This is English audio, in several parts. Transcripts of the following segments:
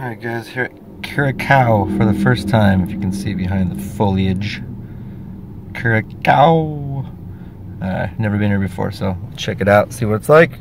Alright guys, here at Curacao for the first time, if you can see behind the foliage. Curacao! Never been here before, so check it out, see what it's like.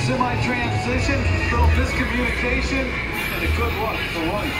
Semi-transition, little miscommunication, and a good look for Williams.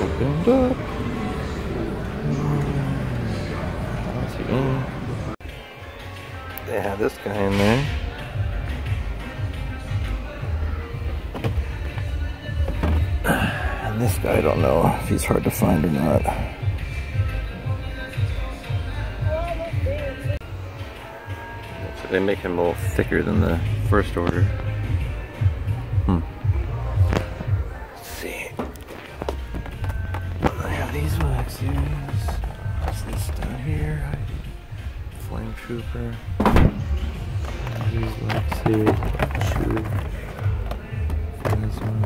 Opened up. They have this guy in there. And this guy, I don't know if he's hard to find or not. So they make him a little thicker than the first order. Let's see. I have these waxes. What's this down here? Flame Trooper. These waxes. Shoe. This one.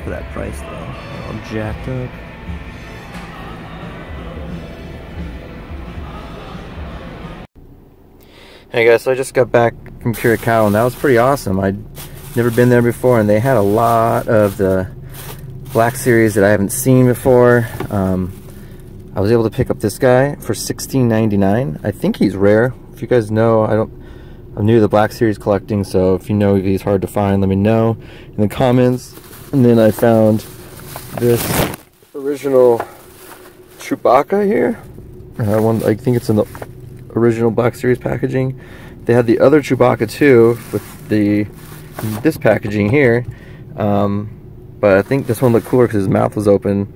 For that price though, all jacked up. Hey guys, so I just got back from Curacao and that was pretty awesome. I'd never been there before and they had a lot of the Black Series that I haven't seen before. I was able to pick up this guy for $16.99. I think he's rare. If you guys know, I'm new to the Black Series collecting, so if you know if he's hard to find, let me know in the comments. And then I found this original Chewbacca here. I think it's in the original Black Series packaging. They had the other Chewbacca too with this packaging here. But I think this one looked cooler because his mouth was open.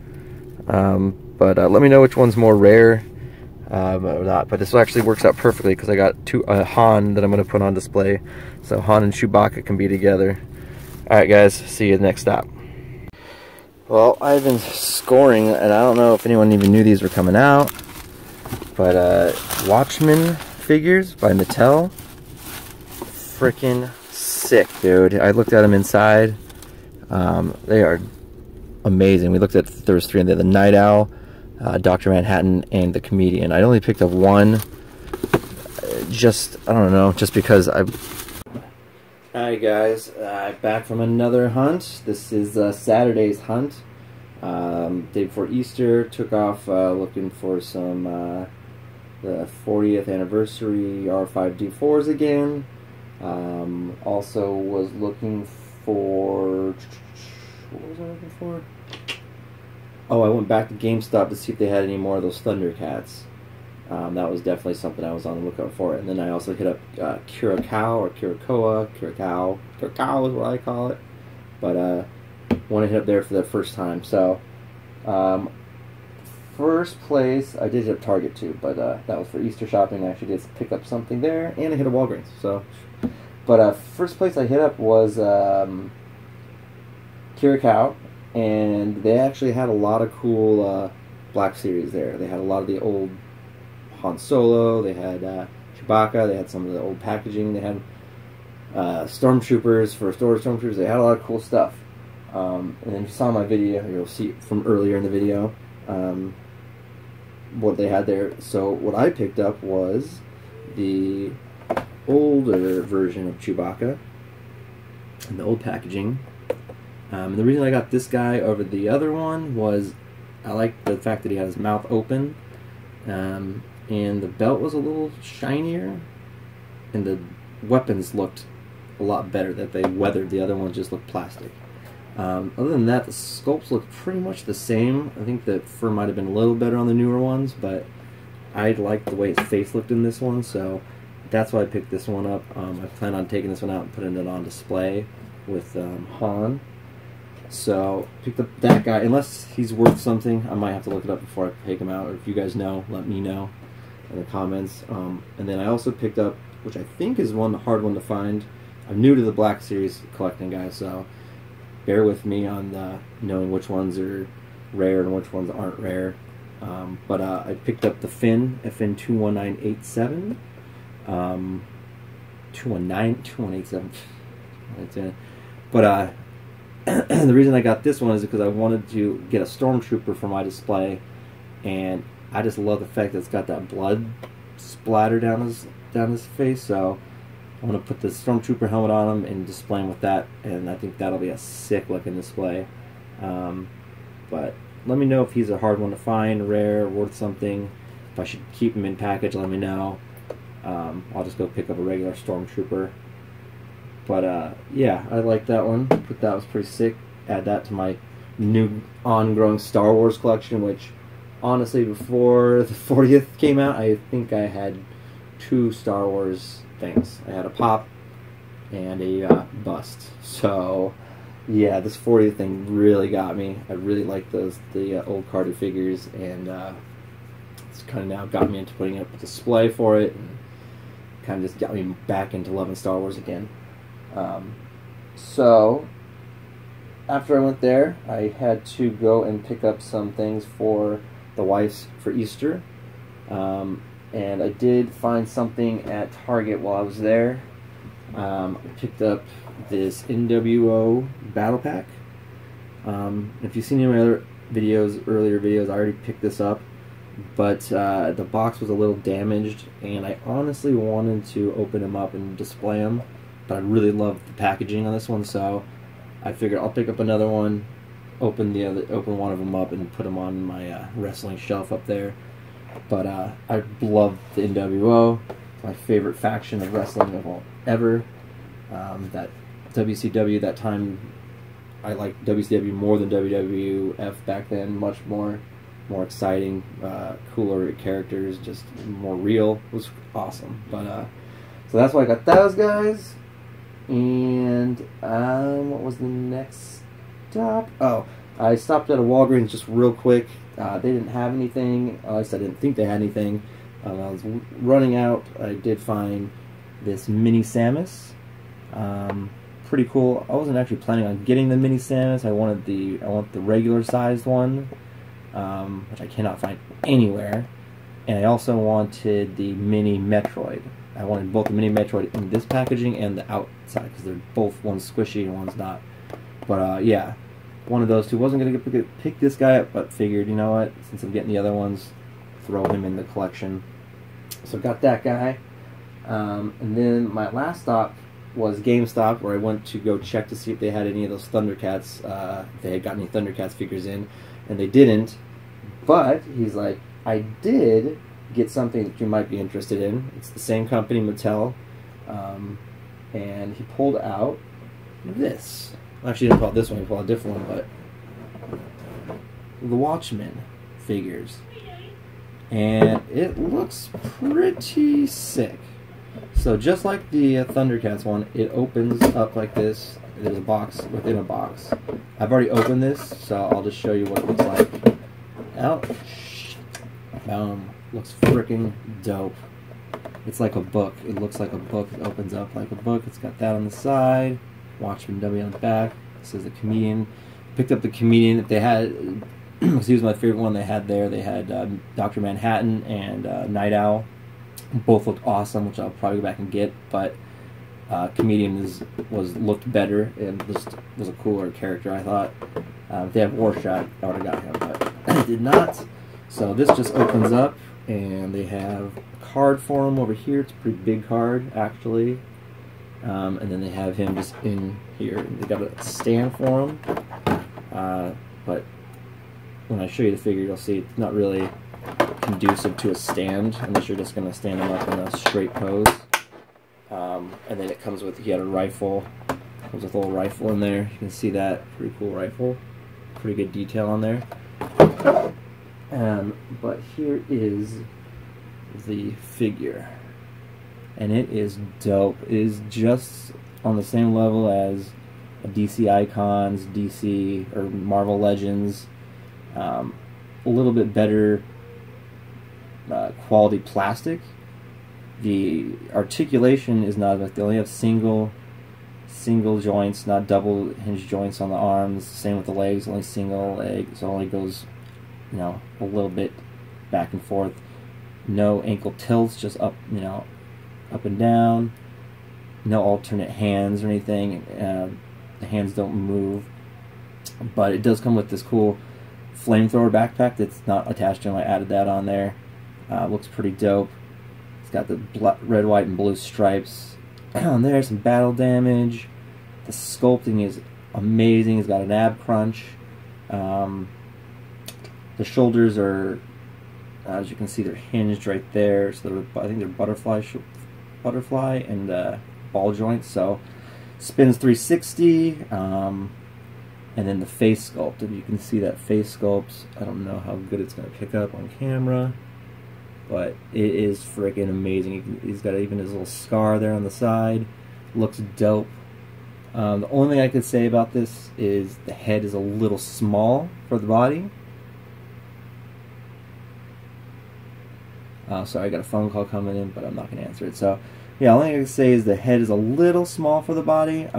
But let me know which one's more rare or not. But this actually works out perfectly because I got Han that I'm going to put on display. So Han and Chewbacca can be together. Alright guys, see you next stop. Well, I've been scoring, and I don't know if anyone even knew these were coming out, but Watchmen figures by Mattel. Freaking sick, dude. I looked at them inside. They are amazing. We looked at, there was three in there, the Night Owl, Dr. Manhattan, and the Comedian. I only picked up one. just, I don't know, just because Alright guys, back from another hunt. This is Saturday's hunt. Day before Easter, took off looking for some the 40th anniversary R5D4s again. Also was looking for, what was I looking for? Oh, I went back to GameStop to see if they had any more of those Thundercats. That was definitely something I was on the lookout for. And then I also hit up Curacao or Curacoa. Curacao is what I call it. But want to hit up there for the first time. So, first place, I did hit up Target too, but that was for Easter shopping. I actually did pick up something there, and I hit a Walgreens. So, but first place I hit up was Curacao, and they actually had a lot of cool Black Series there. They had a lot of the old Han Solo, they had Chewbacca, they had some of the old packaging, they had Stormtroopers for Stormtroopers, they had a lot of cool stuff. And then if you saw my video, you'll see from earlier in the video what they had there. So what I picked up was the older version of Chewbacca and the old packaging. And the reason I got this guy over the other one was I liked the fact that he had his mouth open, and the belt was a little shinier, and the weapons looked a lot better, that they weathered. The other ones just looked plastic. Other than that, the sculpts look pretty much the same. I think the fur might have been a little better on the newer ones, but I liked the way his face looked in this one, so that's why I picked this one up. I plan on taking this one out and putting it on display with Han. So, picked up that guy. Unless he's worth something, I might have to look it up before I take him out, or if you guys know, let me know in the comments. And then I also picked up, which I think is a hard one to find. I'm new to the Black Series collecting, guys, so bear with me on knowing which ones are rare and which ones aren't rare. But I picked up the Finn, FN 21987. 2187. But the reason I got this one is because I wanted to get a Stormtrooper for my display, and I just love the fact that it's got that blood splatter down his face. So I want to put the Stormtrooper helmet on him and display him with that, and I think that'll be a sick looking display. But let me know if he's a hard one to find, rare, worth something. If I should keep him in package, let me know. I'll just go pick up a regular Stormtrooper. But yeah, I like that one. That was pretty sick. Add that to my new ongoing Star Wars collection, which honestly, before the 40th came out, I think I had 2 Star Wars things. I had a pop and a bust. So yeah, this 40th thing really got me. I really like the old carded figures, and it's kind of now got me into putting up a display for it, and kind of just got me back into loving Star Wars again. So after I went there, I had to go and pick up some things for the wife for Easter, and I did find something at Target while I was there. I picked up this NWO Battle Pack. If you've seen any of my other videos, earlier videos, I already picked this up, but the box was a little damaged, and I honestly wanted to open them up and display them, but I really loved the packaging on this one, so I figured I'll pick up another one, open one of them up, and put them on my wrestling shelf up there. But I love the NWO. It's my favorite faction of wrestling of all ever. That WCW, that time, I liked WCW more than WWF back then. Much more exciting, cooler characters, just more real. It was awesome. But so that's why I got those guys. And what was the next stop? Oh, I stopped at a Walgreens just real quick. They didn't have anything. At least I didn't think they had anything. I was running out. I did find this mini Samus. Pretty cool. I wasn't actually planning on getting the mini Samus. I want the regular sized one, which I cannot find anywhere. And I also wanted the mini Metroid. I wanted both the mini Metroid in this packaging and the outside, because they're both, one's squishy and one's not. But yeah, one of those two. Wasn't going to pick this guy up, but figured, you know what, since I'm getting the other ones, throw him in the collection. So got that guy. And then my last stop was GameStop, where I went to go check to see if they had any of those Thundercats, if they had got any Thundercats figures in, and they didn't. But he's like, I did get something that you might be interested in. It's the same company, Mattel, and he pulled out this. Actually, he didn't pull out this one, he pulled out a different one, but the Watchmen figures. And it looks pretty sick. So just like the Thundercats one, it opens up like this. There's a box within a box. I've already opened this, so I'll just show you what it looks like. Ouch. Boom. Looks freaking dope. It's like a book. It looks like a book. It opens up like a book. It's got that on the side. Watchmen W on the back. This is the comedian. Picked up the comedian that they had. He was my favorite one they had there. They had Dr. Manhattan and Night Owl. Both looked awesome, which I'll probably go back and get. But comedian looked better and was a cooler character, I thought. If they had Warshot, I would have got him, but I did not. So this just opens up, and they have a card for him over here. It's a pretty big card, actually. And then they have him just in here. They got a stand for him, but when I show you the figure, you'll see it's not really conducive to a stand unless you're just going to stand him up in a straight pose. And then it comes with, he had a rifle. Comes with a little rifle in there. You can see that. Pretty cool rifle. Pretty good detail on there. But here is the figure. And it is dope. It is just on the same level as a DC Icons, DC or Marvel Legends. A little bit better quality plastic. The articulation is not, they only have single joints, not double hinge joints on the arms. Same with the legs, only single leg, so it only goes, you know, a little bit back and forth. No ankle tilts, just up, you know, up and down. No alternate hands or anything. The hands don't move, but it does come with this cool flamethrower backpack that's not attached to him. I added that on there. Looks pretty dope. It's got the red, white, and blue stripes on there. Some battle damage. The sculpting is amazing. It's got an ab crunch. The shoulders are, as you can see, they're hinged right there. So I think they're butterfly and ball joints. So spins 360. And then the face sculpt. If you can see that face sculpt, I don't know how good it's going to pick up on camera, but it is freaking amazing. He's got even his little scar there on the side. Looks dope. The only thing I could say about this is the head is a little small for the body. Sorry, I got a phone call coming in, but I'm not going to answer it. So, yeah, the only thing I can say is the head is a little small for the body.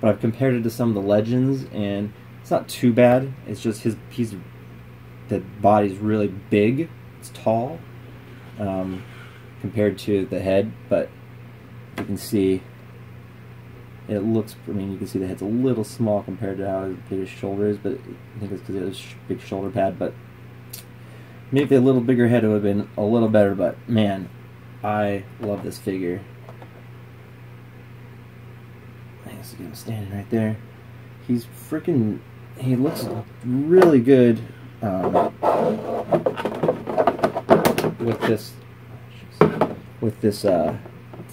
But I've compared it to some of the Legends, and it's not too bad. It's just the body's really big. It's tall compared to the head, but you can see it looks, I mean, you can see the head's a little small compared to how big his shoulder is, but I think it's because it has a big shoulder pad. But maybe a little bigger head would have been a little better, but man, I love this figure. Nice, get him standing right there. He's freaking, he looks really good with this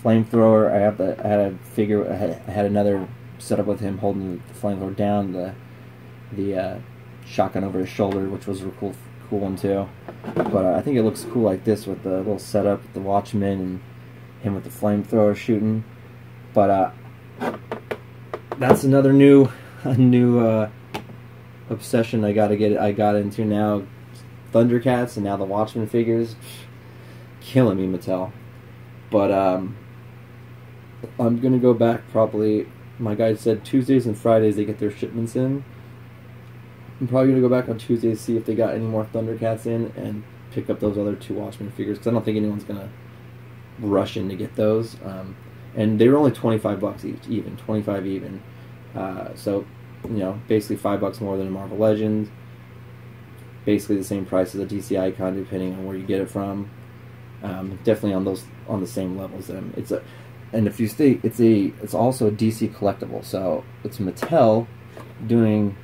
flamethrower. I had a figure. I had another setup with him holding the flamethrower down, the shotgun over his shoulder, which was a cool one too. But I think it looks cool like this with the little setup, the Watchmen, and him with the flamethrower shooting. But that's another new obsession I got into now. Thundercats and now the Watchmen figures. Killing me, Mattel. But I'm gonna go back probably. My guy said Tuesdays and Fridays they get their shipments in. I'm probably gonna go back on Tuesday to see if they got any more Thundercats in and pick up those other two Watchmen figures, because I don't think anyone's gonna rush in to get those. And they were only $25 each, even 25 even. So you know, basically $5 more than a Marvel Legends. Basically the same price as a DC Icon, depending on where you get it from. Definitely on the same level as them. And if you stay, it's also a DC collectible. So it's Mattel doing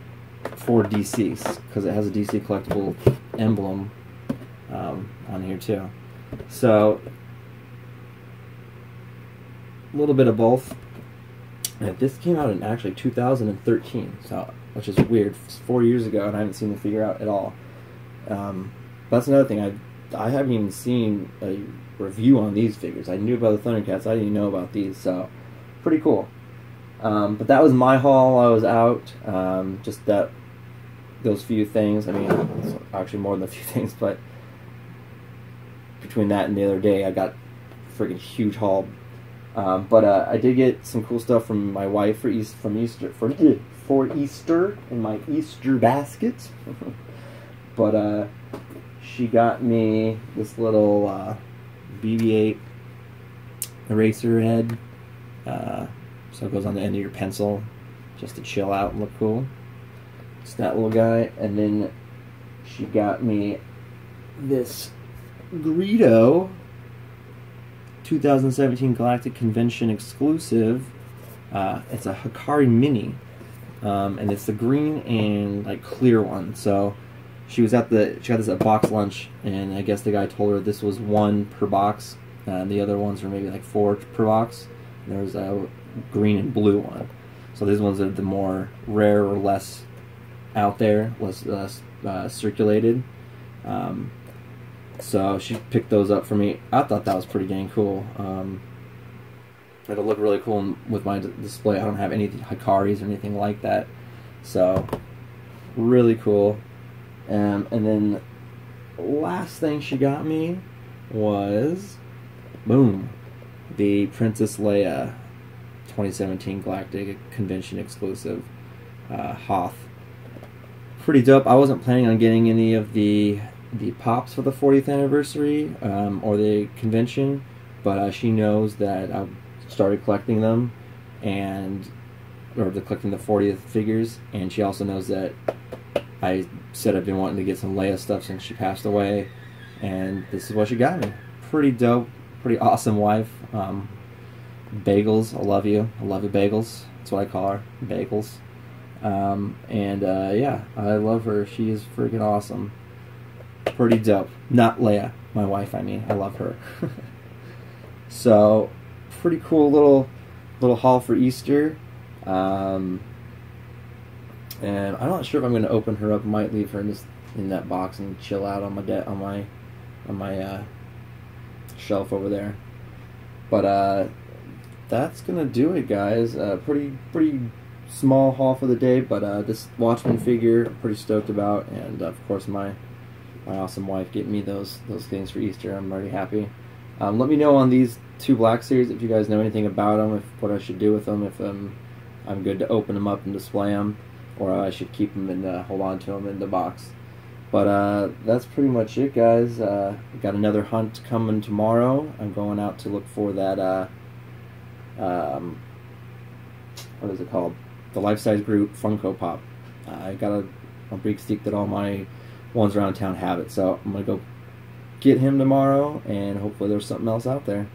for DCs because it has a DC collectible emblem on here too. So a little bit of both. And this came out in actually 2013, so which is weird. It's 4 years ago, and I haven't seen the figure out at all. That's another thing. I haven't even seen a review on these figures. I knew about the Thundercats. I didn't even know about these, so pretty cool. But that was my haul while I was out. Just those few things. I mean, it's actually more than a few things, but between that and the other day, I got a freaking huge haul. But I did get some cool stuff from my wife for Easter in my Easter basket. But she got me this little BB-8 eraser head. So it goes on the end of your pencil just to chill out and look cool. It's that little guy. And then she got me this Greedo 2017 Galactic Convention exclusive. It's a Hikari Mini. And it's the green and like clear one. So she got this at box lunch, and I guess the guy told her this was 1 per box, and the other ones were maybe like 4 per box. And there was a green and blue one. So these ones are the more rare or less out there, less circulated. So she picked those up for me. I thought that was pretty dang cool. It'll look really cool with my display. I don't have any Hikaris or anything like that. So really cool. And then last thing she got me was, boom, the Princess Leia 2017 Galactic Convention exclusive Hoth. Pretty dope. I wasn't planning on getting any of the pops for the 40th anniversary or the convention, but she knows that I've started collecting them, or collecting the 40th figures, and she also knows that I said I've been wanting to get some Leia stuff since she passed away, and this is what she got me. Pretty dope, pretty awesome wife. Bagels, I love you. I love you, Bagels. That's what I call her, Bagels. Yeah, I love her. She is freaking awesome. Pretty dope. Not Leia, my wife, I mean. I love her. So, pretty cool little haul for Easter. And I'm not sure if I'm going to open her up. I might leave her in that box and chill out on my shelf over there. But that's gonna do it, guys. Pretty small haul for the day, but this Watchmen figure, pretty stoked about, and of course my awesome wife getting me those things for Easter. I'm very happy. Let me know on these 2 Black Series if you guys know anything about them, what I should do with them, if I'm good to open them up and display them, or I should keep them and hold on to them in the box. But that's pretty much it, guys. Got another hunt coming tomorrow. I'm going out to look for that, what is it called? The Life-Size Group Funko Pop. I got a big stick that all my ones around town have it, so I'm going to go get him tomorrow, and hopefully there's something else out there.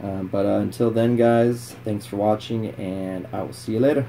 But until then, guys, thanks for watching, and I will see you later.